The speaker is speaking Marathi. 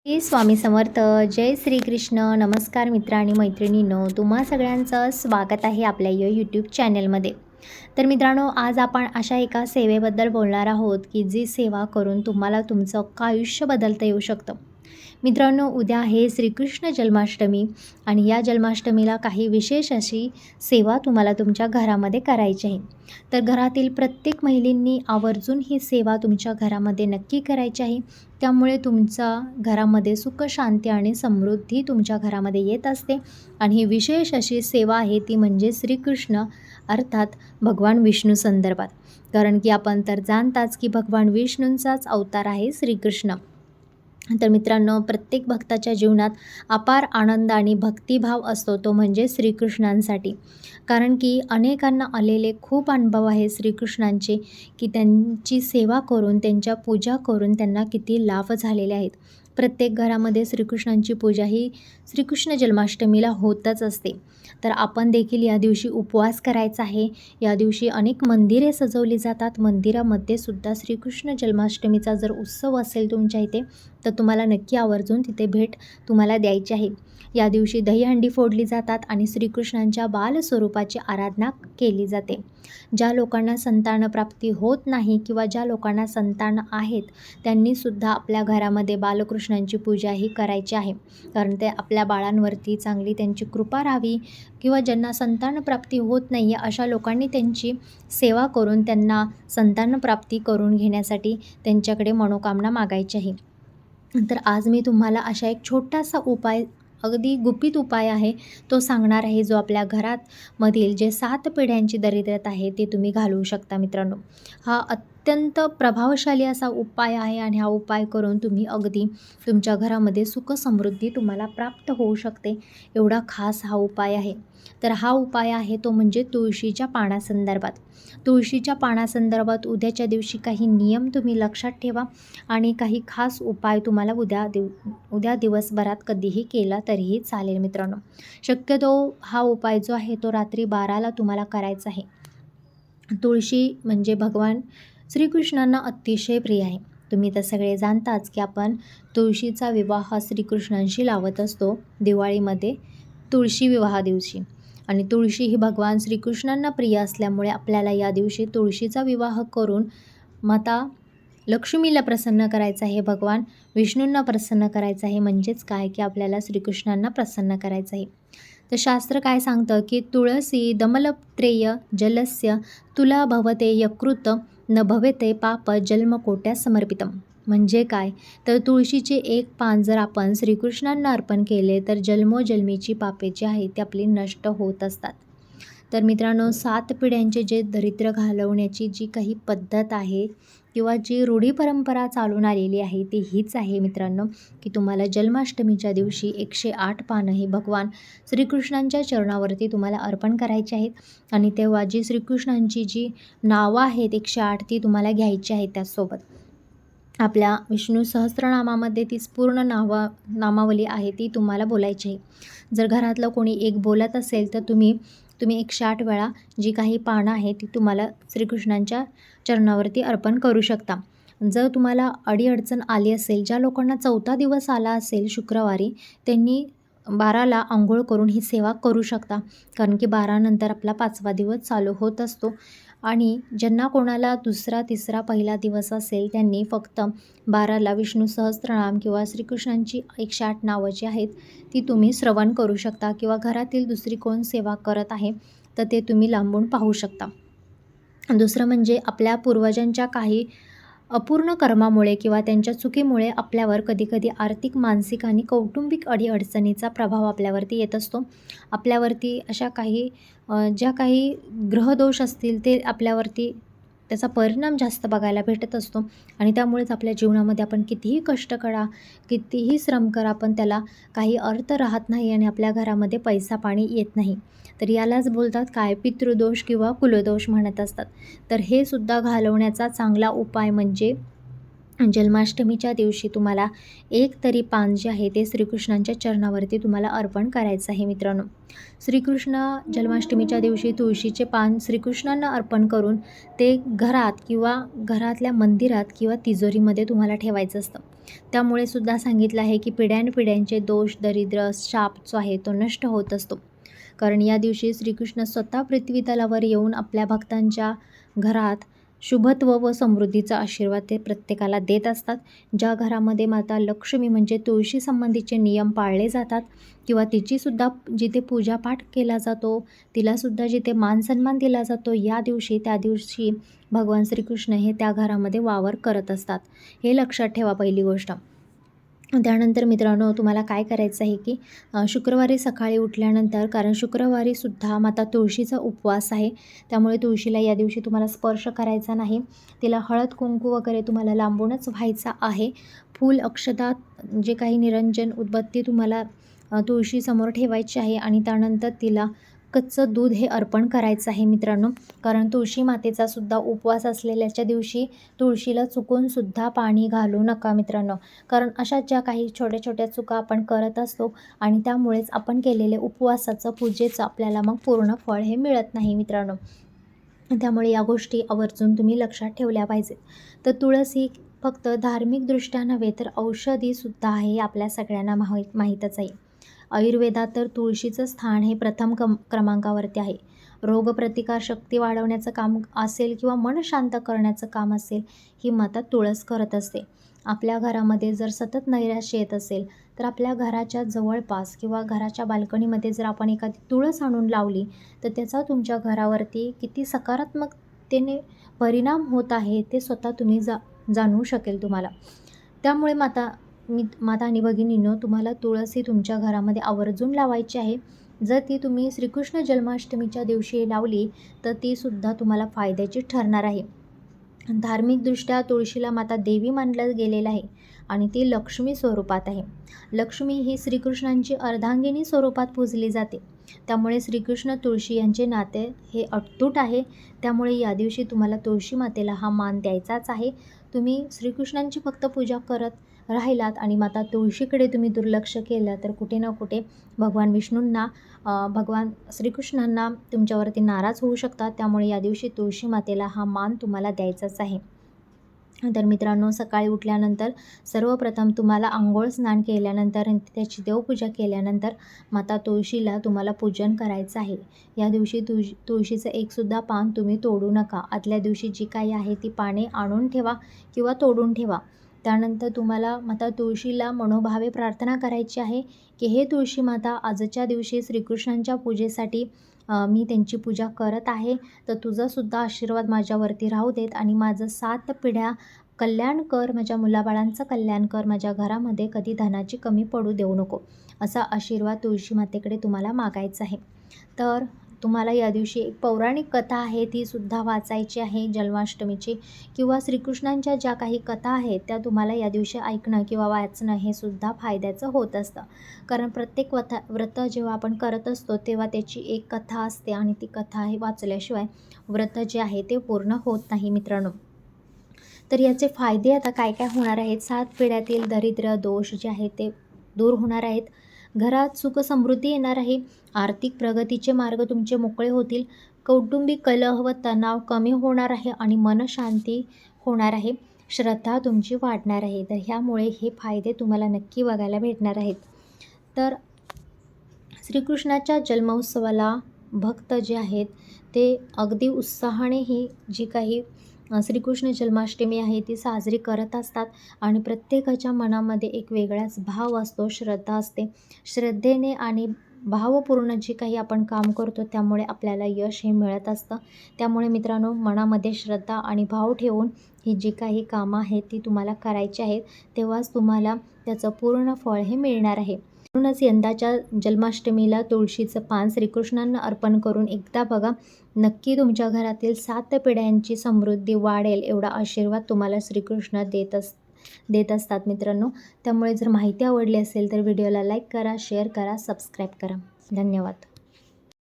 श्री स्वामी समर्थ. जय श्रीकृष्ण. नमस्कार मित्र आणि मैत्रिणींनो, तुम्हा सगळ्यांचं स्वागत आहे आपल्या यूट्यूब चॅनलमध्ये. तर मित्रांनो, आज आपण अशा एका सेवेबद्दल बोलणार आहोत की जी सेवा करून तुम्हाला तुमचं अख्खं आयुष्य बदलता येऊ शकतं. मित्रांनो, उद्या आहे श्रीकृष्ण जन्माष्टमी आणि या जन्माष्टमीला काही विशेष अशी सेवा तुम्हाला तुमच्या घरामध्ये करायची आहे. तर घरातील प्रत्येक महिलांनी आवर्जून ही सेवा तुमच्या घरामध्ये नक्की करायची आहे. त्यामुळे तुमच्या घरामध्ये सुख, शांती आणि समृद्धी तुमच्या घरामध्ये येत असते. आणि ही विशेष अशी सेवा आहे ती म्हणजे श्रीकृष्ण अर्थात भगवान विष्णू संदर्भात. कारण की आपण तर जाणताच की भगवान विष्णूंचाच अवतार आहे श्रीकृष्ण. तर मित्रांनो, प्रत्येक भक्ताच्या जीवनात अपार आनंद आणि भक्तिभाव असतो, तो म्हणजे श्रीकृष्णांसाठी. कारण की अनेकांना आलेले खूप अनुभव आहे श्रीकृष्णांचे, की त्यांची सेवा करून, त्यांच्या पूजा करून त्यांना किती लाभ झालेले आहेत. प्रत्येक घरामध्ये श्रीकृष्णांची पूजा ही श्रीकृष्ण जन्माष्टमीला होतच असते. तर आपण देखील या दिवशी उपवास करायचा आहे. या दिवशी अनेक मंदिरे सजवली जातात. मंदिरामध्ये सुद्धा श्रीकृष्ण जन्माष्टमीचा जर उत्सव असेल तुमच्या इथे, तर तुम्हाला नक्की आवर्जून तिथे भेट तुम्हाला द्यायची आहे. या दिवशी दहीहंडी फोडली जातात आणि श्रीकृष्णांच्या बालस्वरूपाची आराधना केली जाते. ज्या लोकांना संतानप्राप्ती होत नाही किंवा ज्या लोकांना संतान आहेत, त्यांनीसुद्धा आपल्या घरामध्ये बालकृष्णांची पूजा ही करायची आहे. कारण ते आपल्या बाळांवरती चांगली त्यांची कृपा राहावी, किंवा ज्यांना संतानप्राप्ती होत नाही आहे अशा लोकांनी त्यांची सेवा करून त्यांना संतानप्राप्ती करून घेण्यासाठी त्यांच्याकडे मनोकामना मागायची आहे. तर आज मी तुम्हाला अशा एक छोटासा उपाय, अगदी गुपित उपाय आहे तो सांगणार आहे, जो आपल्या घरात मधील जे 7 पिढ्यांची दरिद्रता आहे ते तुम्ही घालवू शकता. मित्रांनो, हा अत्यंत प्रभावशाली असा उपाय आहे आणि हा उपाय करून तुम्ही अगदी तुमच्या घरामध्ये सुख समृद्धी तुम्हाला प्राप्त होऊ शकते. एवढा खास हा उपाय आहे. तर हा उपाय आहे तो म्हणजे तुळशीच्या पानासंदर्भात. तुळशीच्या पानासंदर्भात उद्याच्या दिवशी काही नियम तुम्ही लक्षात ठेवा आणि काही खास उपाय तुम्हाला उद्या दिवसभरात कधीही केला तरीही चालेल. मित्रांनो, शक्यतो हा उपाय जो आहे तो रात्री 12ला तुम्हाला करायचा आहे. तुळशी म्हणजे भगवान श्रीकृष्णांना अतिशय प्रिय आहे. तुम्ही तर सगळे जाणताच की आपण तुळशीचा विवाह श्रीकृष्णांशी लावत असतो दिवाळीमध्ये, तुळशी विवाहा दिवशी. आणि तुळशी ही भगवान श्रीकृष्णांना प्रिय असल्यामुळे आपल्याला या दिवशी तुळशीचा विवाह करून माता लक्ष्मीला प्रसन्न करायचं आहे, भगवान विष्णूंना प्रसन्न करायचं आहे. म्हणजेच काय की आपल्याला श्रीकृष्णांना प्रसन्न करायचं आहे. तर शास्त्र काय सांगतं की तुळसी दमलत्रेय जलस्य तुला भवते यकृत न भवेते पाप जन्मकोट्या समर्पितम. म्हणजे काय, तर तुळशीचे एक पान जर आपण श्रीकृष्णांना अर्पण केले तर जन्मोजन्मीची पापे जी आहेत ती आपली नष्ट होत असतात. तर मित्रांनो, 7 पिढ्यांचे जे दरिद्र घालवण्याची जी काही पद्धत आहे किंवा जी रूढी परंपरा चालून आलेली आहे ती हीच आहे मित्रांनो, की तुम्हाला जन्माष्टमीच्या दिवशी 108 पानं ही भगवान श्रीकृष्णांच्या चरणावरती तुम्हाला अर्पण करायची आहेत. आणि तेव्हा जी श्रीकृष्णांची जी नावं आहेत 108 ती तुम्हाला घ्यायची आहेत. त्याचसोबत आपल्या विष्णू सहस्त्रनामामध्ये ती पूर्ण नामावली आहे ती तुम्हाला बोलायची आहे. जर घरातलं कोणी एक बोलत असेल तर तुम्ही 108 वेळा जी काही पानं आहेत ती तुम्हाला श्रीकृष्णांच्या चरणावरती अर्पण करू शकता. जर तुम्हाला अडीअडचण आली असेल, ज्या लोकांना 4था दिवस आला असेल शुक्रवारी, त्यांनी 12ला अंघोळ करून ही सेवा करू शकता. कारण की 12 नंतर आपला 5वा दिवस चालू होत असतो. आणि ज्यांना कोणाला 2रा, 3रा, पहिला दिवस असेल त्यांनी फक्त 12ला विष्णू सहस्त्रनाम किंवा श्रीकृष्णांची 108 नावं जी आहेत ती तुम्ही श्रवण करू शकता. किंवा घरातील दुसरी कोण सेवा करत आहे तर ते तुम्ही लांबून पाहू शकता. दुसरं म्हणजे आपल्या पूर्वजांच्या काही अपूर्ण कर्मामुळे किंवा त्यांच्या चुकीमुळे आपल्यावर कधीकधी आर्थिक, मानसिक आणि कौटुंबिक अडीअडचणीचा प्रभाव आपल्यावरती येत असतो. आपल्यावरती अशा काही ज्या काही ग्रहदोष असतील ते आपल्यावरती त्याचा परिणाम जास्त बघायला भेटत असतो. आणि त्यामुळेच आपल्या जीवनामध्ये आपण कितीही कष्ट करा, कितीही श्रम करा, पण त्याला काही अर्थ राहत नाही आणि आपल्या घरामध्ये पैसा पाणी येत नाही. तर यालाच बोलतात काय, पितृदोष किंवा कुलदोष म्हणत असतात. तर हे सुद्धा घालवण्याचा चांगला उपाय म्हणजे जन्माष्टमीच्या दिवशी तुम्हाला एक तरी पान जे आहे ते श्रीकृष्णांच्या चरणावरती तुम्हाला अर्पण करायचं आहे मित्रांनो. श्रीकृष्ण जन्माष्टमीच्या दिवशी तुळशीचे पान श्रीकृष्णांना अर्पण करून ते घरात किंवा घरातल्या मंदिरात किंवा तिजोरीमध्ये तुम्हाला ठेवायचं असतं. त्यामुळे सुद्धा सांगितलं आहे की पिढ्यानपिढ्यांचे दोष, दरिद्र, शाप जो आहे तो नष्ट होत असतो. कारण या दिवशी श्रीकृष्ण स्वतः पृथ्वीतलावर येऊन आपल्या भक्तांच्या घरात शुभत्व व समृद्धीचा आशीर्वाद ते प्रत्येकाला देत असतात. ज्या घरामध्ये माता लक्ष्मी म्हणजे तुळशी संबंधीचे नियम पाळले जातात किंवा तिचीसुद्धा जिथे पूजापाठ केला जातो, तिलासुद्धा जिथे मानसन्मान दिला जातो, त्या दिवशी भगवान श्रीकृष्ण हे त्या घरामध्ये वावर करत असतात. हे लक्षात ठेवा पहिली गोष्ट. त्यानंतर मित्रांनो तुम्हाला काय करायचं आहे की शुक्रवारी सकाळी उठल्यानंतर, कारण शुक्रवारीसुद्धा माता तुळशीचा उपवास आहे, त्यामुळे तुळशीला या दिवशी तुम्हाला स्पर्श करायचा नाही. तिला हळद कुंकू वगैरे तुम्हाला लांबूनच व्हायचा आहे. फूल, अक्षता, जे काही निरंजन, उदबत्ती तुम्हाला तुळशीसमोर ठेवायची आहे आणि त्यानंतर तिला कच्चं दूध हे अर्पण करायचं आहे मित्रांनो. कारण तुळशी मातेचा सुद्धा उपवास असलेल्याच्या दिवशी तुळशीला चुकूनसुद्धा पाणी घालू नका मित्रांनो. कारण अशा ज्या काही छोट्या छोट्या चुका आपण करत असतो आणि त्यामुळेच आपण केलेले उपवासाचं, पूजेचं आपल्याला मग पूर्ण फळ हे मिळत नाही मित्रांनो. त्यामुळे या गोष्टी आवर्जून तुम्ही लक्षात ठेवल्या पाहिजेत. तर तुळस ही फक्त धार्मिकदृष्ट्या नव्हे तर औषधीसुद्धा आहे, आपल्या सगळ्यांना माहीतच आहे. आयुर्वेदात तर तुळशीचं स्थान हे प्रथम क्रमांकावरती आहे. रोगप्रतिकारशक्ती वाढवण्याचं काम असेल किंवा मन शांत करण्याचं काम असेल, ही माता तुळस करत असते. आपल्या घरामध्ये जर सतत नैराश्य येत असेल तर आपल्या घराच्या जवळपास किंवा घराच्या बाल्कनीमध्ये जर आपण एखादी तुळस आणून लावली तर त्याचा तुमच्या घरावरती किती सकारात्मकतेने परिणाम होत आहे ते स्वतः तुम्ही जाणवू शकेल तुम्हाला. त्यामुळे माता आणि भगिनींनो, तुम्हाला तुळस ही तुमच्या घरामध्ये आवर्जून लावायची आहे. जर ती तुम्ही श्रीकृष्ण जन्माष्टमीच्या दिवशी लावली तर तीसुद्धा तुम्हाला फायद्याची ठरणार आहे. धार्मिकदृष्ट्या तुळशीला माता देवी मानलं गेलेलं आहे आणि ती लक्ष्मी स्वरूपात आहे. लक्ष्मी ही श्रीकृष्णांची अर्धांगिनी स्वरूपात पूजली जाते. त्यामुळे श्रीकृष्ण तुळशी यांचे नाते हे अतूट आहे. त्यामुळे या दिवशी तुम्हाला तुळशी मातेला हा मान द्यायचाच आहे. तुम्ही श्रीकृष्णांची फक्त पूजा करत राहिलात आणि माता तुळशीकडे तुम्ही दुर्लक्ष केलं तर कुठे ना कुठे भगवान विष्णूंना, भगवान श्रीकृष्णांना तुमच्यावरती नाराज होऊ शकतात. त्यामुळे या दिवशी तुळशी मातेला हा मान तुम्हाला द्यायचाच आहे. तर मित्रांनो, सकाळी उठल्यानंतर सर्वप्रथम तुम्हाला आंघोळ स्नान केल्यानंतर त्याची देवपूजा केल्यानंतर माता तुळशीला तुम्हाला पूजन करायचं आहे. या दिवशी तुळशीचं एकसुद्धा पान तुम्ही तोडू नका. आदल्या दिवशी जी काही आहे ती पाने आणून ठेवा किंवा तोडून ठेवा. त्यानंतर तुम्हाला माता तुळशीला मनोभावे प्रार्थना करायची आहे की हे तुळशी माता, आजच्या दिवशी श्रीकृष्णांच्या पूजेसाठी मी त्यांची पूजा करत आहे, तर तुझासुद्धा आशीर्वाद माझ्यावरती राहू देत आणि माझं 7 पिढ्या कल्याण कर, माझ्या मुलाबाळांचं कल्याण कर, माझ्या घरामध्ये कधी धनाची कमी पडू देऊ नको, असा आशीर्वाद तुळशी मातेकडे तुम्हाला मागायचा आहे. तर तुम्हाला या दिवशी एक पौराणिक कथा आहे तीसुद्धा वाचायची आहे जन्माष्टमीची, किंवा श्रीकृष्णांच्या ज्या काही कथा आहेत त्या तुम्हाला या दिवशी ऐकणं किंवा वाचणं हे सुद्धा फायद्याचं होत असतं. कारण प्रत्येक व्रत जेव्हा आपण करत असतो तेव्हा त्याची एक कथा असते आणि ती कथा हे वाचल्याशिवाय व्रत जे आहे ते पूर्ण होत नाही मित्रांनो. तर याचे फायदे आता काय काय होणार आहेत? 7 पिढ्यातील दरिद्र, दोष जे आहेत ते दूर होणार आहेत. घरात सुख समृद्धी येणार आहे. आर्थिक प्रगतीचे मार्ग तुमचे मोकळे होतील. कौटुंबिक कलह व तणाव कमी होणार आहे आणि मनशांती होणार आहे. श्रद्धा तुमची वाढणार आहे. तर ह्यामुळे हे फायदे तुम्हाला नक्की बघायला भेटणार आहेत. तर श्रीकृष्णाच्या जन्मोत्सवाला भक्त जे आहेत ते अगदी उत्साहाने ही जी काही श्रीकृष्ण जन्माष्टमी आहे ती साजरी करत असतात आणि प्रत्येकाच्या मनामध्ये एक वेगळाच भाव असतो, श्रद्धा असते. श्रद्धेने आणि भावपूर्ण जे काही आपण काम करतो त्यामुळे आपल्याला यश हे मिळत असतं. त्यामुळे मित्रांनो, मनामध्ये श्रद्धा आणि भाव ठेवून ही जी काही कामं आहेत ती तुम्हाला करायची आहेत, तेव्हाच तुम्हाला त्याचं पूर्ण फळ हे मिळणार आहे. म्हणूनच यंदाच्या जन्माष्टमीला तुळशीचं पान श्रीकृष्णांना अर्पण करून एकदा बघा. नक्की तुमच्या घरातील 7 पिढ्यांची समृद्धी वाढेल एवढा आशीर्वाद तुम्हाला श्रीकृष्ण देत असतात मित्रांनो. त्यामुळे जर माहिती आवडली असेल तर व्हिडिओला लाईक करा, शेअर करा, सबस्क्राईब करा. धन्यवाद.